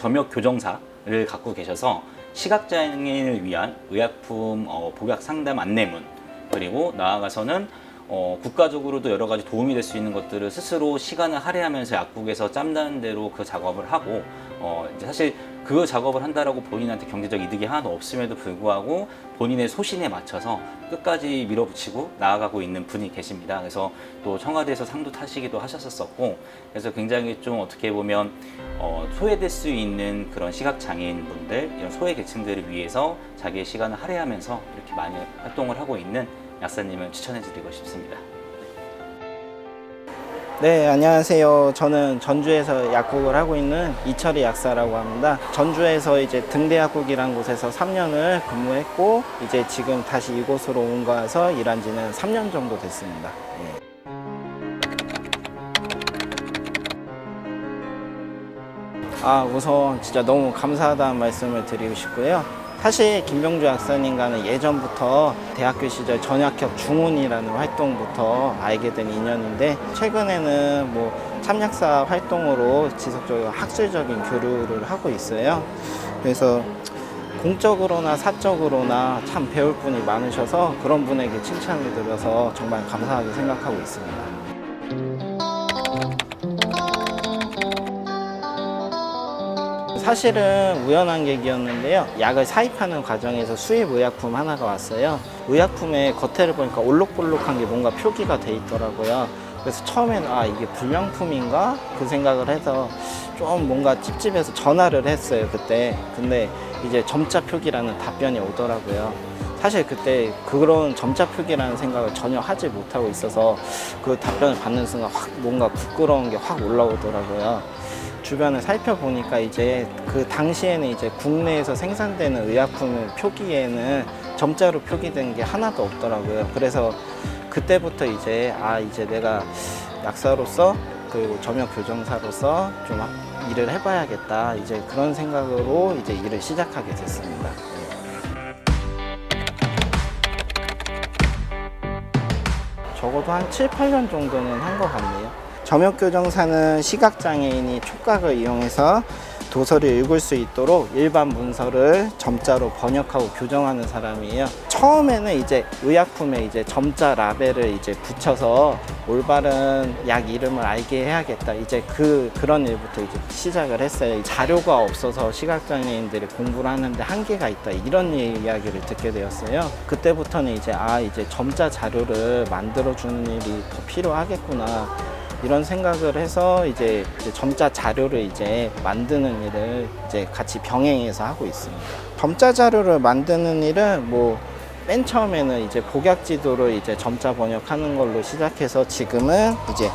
점역 교정사를 갖고 계셔서 시각장애인을 위한 의약품 복약 상담 안내문, 그리고 나아가서는 국가적으로도 여러 가지 도움이 될 수 있는 것들을 스스로 시간을 할애하면서 약국에서 짬나는 대로 그 작업을 하고, 이제 사실 그 작업을 한다라고 본인한테 경제적 이득이 하나도 없음에도 불구하고 본인의 소신에 맞춰서 끝까지 밀어붙이고 나아가고 있는 분이 계십니다. 그래서 또 청와대에서 상도 타시기도 하셨었고, 그래서 굉장히 좀 어떻게 보면 소외될 수 있는 그런 시각장애인분들, 이런 소외 계층들을 위해서 자기의 시간을 할애하면서 이렇게 많이 활동을 하고 있는 약사님을 추천해드리고 싶습니다. 네, 안녕하세요. 저는 전주에서 약국을 하고 있는 이철희 약사라고 합니다. 전주에서 이제 등대약국이라는 곳에서 3년을 근무했고, 이제 지금 다시 이곳으로 온 거여서 일한 지는 3년 정도 됐습니다. 예. 우선 진짜 너무 감사하다는 말씀을 드리고 싶고요. 사실 김병주 약사님과는 예전부터 대학교 시절 전약협 중훈이라는 활동부터 알게 된 인연인데, 최근에는 뭐 참약사 활동으로 지속적으로 학술적인 교류를 하고 있어요. 그래서 공적으로나 사적으로나 참 배울 분이 많으셔서 그런 분에게 칭찬을 드려서 정말 감사하게 생각하고 있습니다. 사실은 우연한 계기였는데요. 약을 사입하는 과정에서 수입 의약품 하나가 왔어요. 의약품의 겉에를 보니까 올록볼록한 게 뭔가 표기가 돼 있더라고요. 그래서 처음에는 이게 불량품인가? 그 생각을 해서 좀 뭔가 찝찝해서 전화를 했어요, 그때. 근데 이제 점자 표기라는 답변이 오더라고요. 사실 그때 그런 점자 표기라는 생각을 전혀 하지 못하고 있어서 그 답변을 받는 순간 확 뭔가 부끄러운 게 확 올라오더라고요. 주변을 살펴보니까 이제 그 당시에는 이제 국내에서 생산되는 의약품 표기에는 점자로 표기된 게 하나도 없더라고요. 그래서 그때부터 이제 이제 내가 약사로서 그리고 점역 교정사로서 좀 일을 해봐야겠다, 이제 그런 생각으로 이제 일을 시작하게 됐습니다. 적어도 한 7, 8년 정도는 한 것 같네요. 점역교정사는 시각장애인이 촉각을 이용해서 도서를 읽을 수 있도록 일반 문서를 점자로 번역하고 교정하는 사람이에요. 처음에는 이제 의약품에 이제 점자 라벨을 이제 붙여서 올바른 약 이름을 알게 해야겠다, 이제 그런 일부터 이제 시작을 했어요. 자료가 없어서 시각장애인들이 공부를 하는데 한계가 있다, 이런 이야기를 듣게 되었어요. 그때부터는 이제 이제 점자 자료를 만들어주는 일이 더 필요하겠구나, 이런 생각을 해서 이제 점자 자료를 이제 만드는 일을 이제 같이 병행해서 하고 있습니다. 점자 자료를 만드는 일은 뭐 맨 처음에는 이제 복약 지도를 이제 점자 번역하는 걸로 시작해서 지금은 이제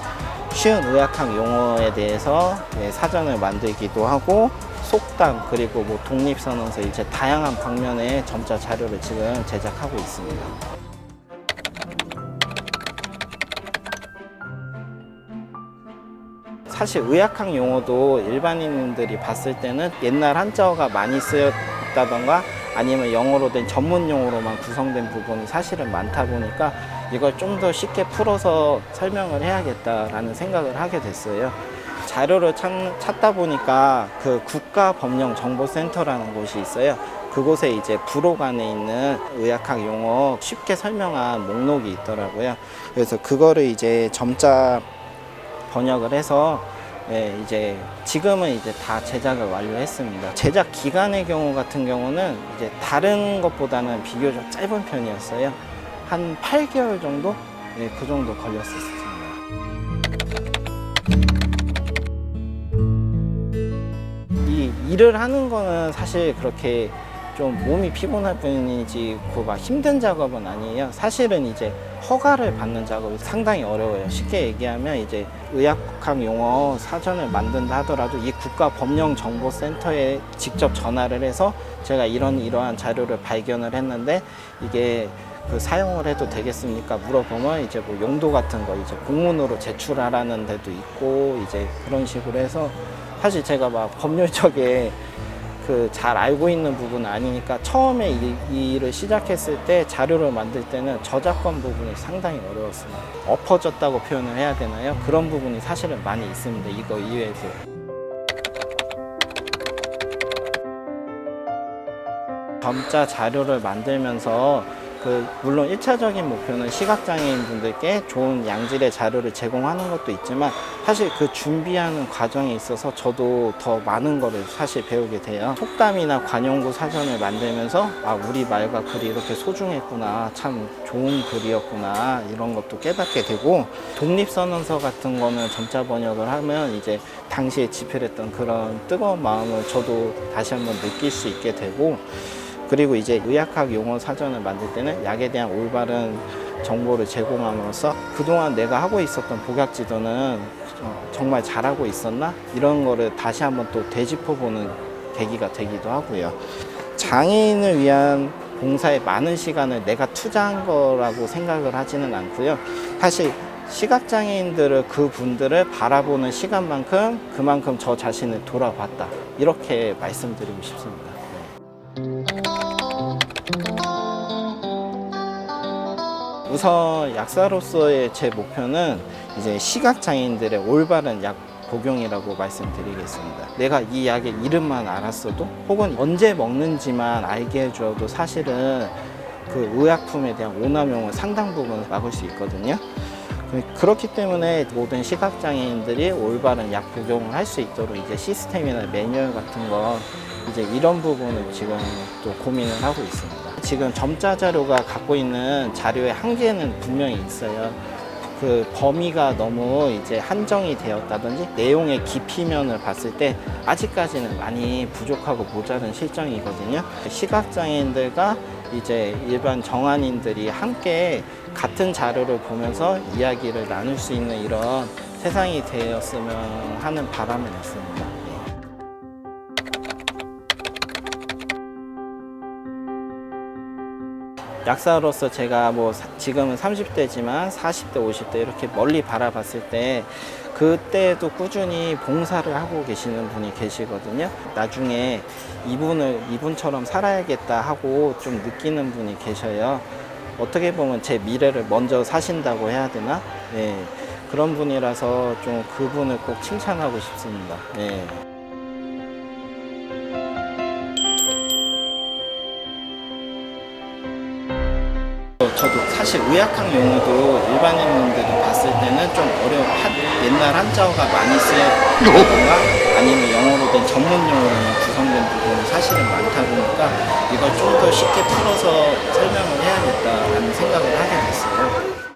쉬운 의학학 용어에 대해서 사전을 만들기도 하고, 속담, 그리고 뭐 독립선언서, 이제 다양한 방면의 점자 자료를 지금 제작하고 있습니다. 사실 의학학 용어도 일반인들이 봤을 때는 옛날 한자어가 많이 쓰였다던가 아니면 영어로 된 전문 용어로만 구성된 부분이 사실은 많다 보니까 이걸 좀 더 쉽게 풀어서 설명을 해야겠다라는 생각을 하게 됐어요. 자료를 찾다 보니까 그 국가법령정보센터라는 곳이 있어요. 그곳에 이제 부록 안에 있는 의학학 용어 쉽게 설명한 목록이 있더라고요. 그래서 그거를 이제 점자 번역을 해서 이제 지금은 이제 다 제작을 완료했습니다. 제작 기간의 경우 같은 경우는 이제 다른 것보다는 비교적 짧은 편이었어요. 한 8개월 정도? 그 정도 걸렸었습니다. 이 일을 하는 거는 사실 그렇게 좀 몸이 피곤할 뿐이지 막 힘든 작업은 아니에요. 사실은 이제 허가를 받는 작업이 상당히 어려워요. 쉽게 얘기하면 이제 의학학 용어 사전을 만든다 하더라도 이 국가법령정보센터에 직접 전화를 해서 제가 이러한 자료를 발견을 했는데 이게 사용을 해도 되겠습니까? 물어보면 이제 뭐 용도 같은 거 이제 공문으로 제출하라는 데도 있고, 이제 그런 식으로 해서 사실 제가 막 법률적에 잘 알고 있는 부분은 아니니까 처음에 이 일을 시작했을 때 자료를 만들 때는 저작권 부분이 상당히 어려웠습니다. 엎어졌다고 표현을 해야 되나요? 그런 부분이 사실은 많이 있습니다. 이거 이외에도. 점자 자료를 만들면서 물론 1차적인 목표는 시각장애인 분들께 좋은 양질의 자료를 제공하는 것도 있지만 사실 그 준비하는 과정에 있어서 저도 더 많은 거를 사실 배우게 돼요. 속담이나 관용구 사전을 만들면서 우리 말과 글이 이렇게 소중했구나, 참 좋은 글이었구나, 이런 것도 깨닫게 되고, 독립선언서 같은 거는 점자 번역을 하면 이제 당시에 집필했던 그런 뜨거운 마음을 저도 다시 한번 느낄 수 있게 되고, 그리고 이제 의학학 용어 사전을 만들 때는 약에 대한 올바른 정보를 제공함으로써 그동안 내가 하고 있었던 복약지도는 정말 잘하고 있었나? 이런 거를 다시 한번 또 되짚어보는 계기가 되기도 하고요. 장애인을 위한 봉사에 많은 시간을 내가 투자한 거라고 생각을 하지는 않고요. 사실 시각장애인들을, 그분들을 바라보는 시간만큼 그만큼 저 자신을 돌아봤다, 이렇게 말씀드리고 싶습니다. 우선 약사로서의 제 목표는 이제 시각장애인들의 올바른 약 복용이라고 말씀드리겠습니다. 내가 이 약의 이름만 알았어도, 혹은 언제 먹는지만 알게 해줘도 사실은 그 의약품에 대한 오남용을 상당 부분 막을 수 있거든요. 그렇기 때문에 모든 시각장애인들이 올바른 약 복용을 할 수 있도록 이제 시스템이나 매뉴얼 같은 거, 이제 이런 부분을 지금 또 고민을 하고 있습니다. 지금 점자 자료가 갖고 있는 자료의 한계는 분명히 있어요. 그 범위가 너무 이제 한정이 되었다든지 내용의 깊이면을 봤을 때 아직까지는 많이 부족하고 모자른 실정이거든요. 시각장애인들과 이제 일반 정한인들이 함께 같은 자료를 보면서 이야기를 나눌 수 있는 이런 세상이 되었으면 하는 바람은 있습니다. 약사로서 제가 지금은 30대지만 40대, 50대 이렇게 멀리 바라봤을 때 그때도 꾸준히 봉사를 하고 계시는 분이 계시거든요. 나중에 이분처럼 살아야겠다 하고 좀 느끼는 분이 계셔요. 어떻게 보면 제 미래를 먼저 사신다고 해야 되나? 네, 그런 분이라서 좀 그분을 꼭 칭찬하고 싶습니다. 네. 저도 사실 의학학 용어도 일반인들이 봤을 때는 좀 옛날 한자어가 많이 쓰였다던가 아니면 영어로 된 전문 용어로 구성된 부분이 사실은 많다 보니까 이걸 좀 더 쉽게 풀어서 설명을 해야겠다라는 생각을 하게 됐어요.